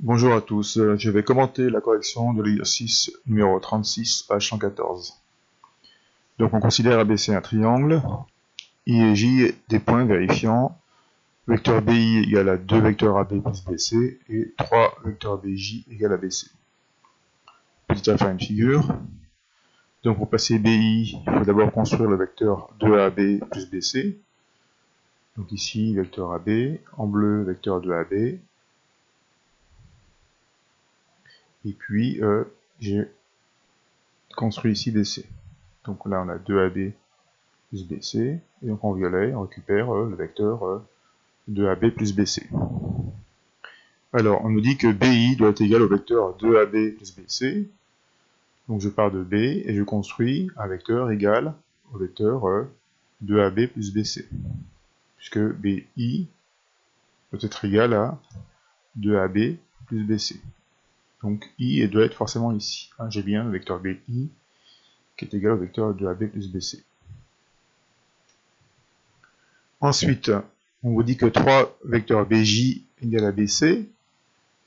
Bonjour à tous, je vais commenter la correction de l'exercice numéro 36, page 114. Donc on considère ABC un triangle, I et J des points vérifiants, vecteur BI égale à 2 vecteurs AB plus BC et 3 vecteurs BJ égale à BC. Petit à faire une figure. Donc pour passer BI, il faut d'abord construire le vecteur 2AB plus BC. Donc ici, vecteur AB, en bleu, vecteur 2AB. Et puis, j'ai construit ici BC. Donc là, on a 2AB plus BC, et donc en violet, on récupère le vecteur 2AB plus BC. Alors, on nous dit que BI doit être égal au vecteur 2AB plus BC, donc je pars de B, et je construis un vecteur égal au vecteur 2AB plus BC, puisque BI doit être égal à 2AB plus BC. Donc I doit être forcément ici. J'ai bien le vecteur BI qui est égal au vecteur 2AB plus BC. Ensuite, on vous dit que 3 vecteurs BJ égale à BC,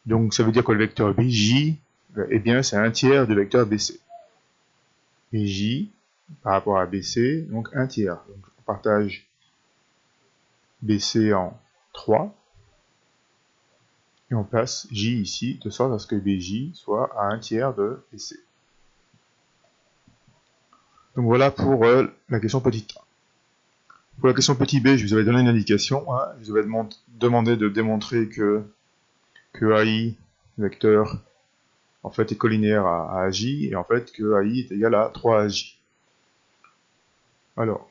donc ça veut dire que le vecteur BJ, eh bien c'est un tiers du vecteur BC. BJ par rapport à BC, donc un tiers. Donc on partage BC en 3, et on place J ici, de sorte à ce que BJ soit à un tiers de BC. Donc voilà pour la question petite a. Pour la question petit b, je vous avais donné une indication. Je vous avais demandé de démontrer que AI, vecteur, en fait, est collinéaire à J, et en fait que AI est égal à 3AJ. Alors,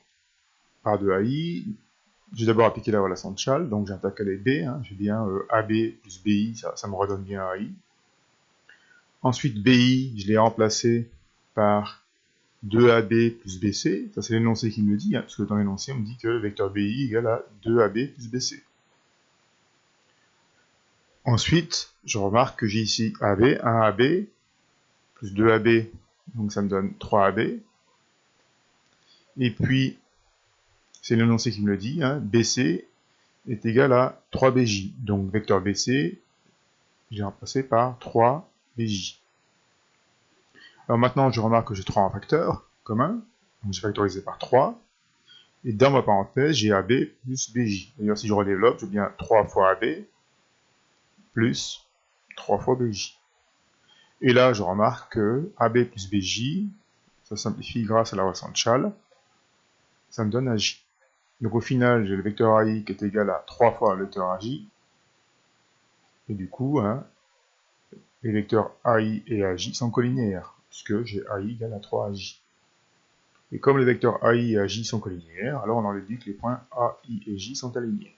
par de AI, j'ai d'abord appliqué la relation de Chasles, donc j'ai intercalé B, j'ai bien AB plus BI, ça me redonne bien AI. Ensuite, BI, je l'ai remplacé par 2AB plus BC, ça c'est l'énoncé qui me le dit, parce que dans l'énoncé, on me dit que le vecteur BI égale à 2AB plus BC. Ensuite, je remarque que j'ai ici AB, 1AB, plus 2AB, donc ça me donne 3AB. Et puis, c'est l'énoncé qui me le dit, BC est égal à 3BJ. Donc, vecteur BC, j'ai remplacé par 3BJ. Alors maintenant, je remarque que j'ai 3 en facteur commun, donc j'ai factorisé par 3. Et dans ma parenthèse, j'ai AB plus BJ. D'ailleurs, si je redéveloppe, j'ai bien 3 fois AB plus 3 fois BJ. Et là, je remarque que AB plus BJ, ça simplifie grâce à la relation de Chasles, ça me donne AJ. Donc au final, j'ai le vecteur AI qui est égal à 3 fois le vecteur AJ. Et du coup, les vecteurs AI et AJ sont collinéaires, puisque j'ai AI égale à 3AJ. Et comme les vecteurs AI et AJ sont collinéaires, alors on en déduit que les points A, I et J sont alignés.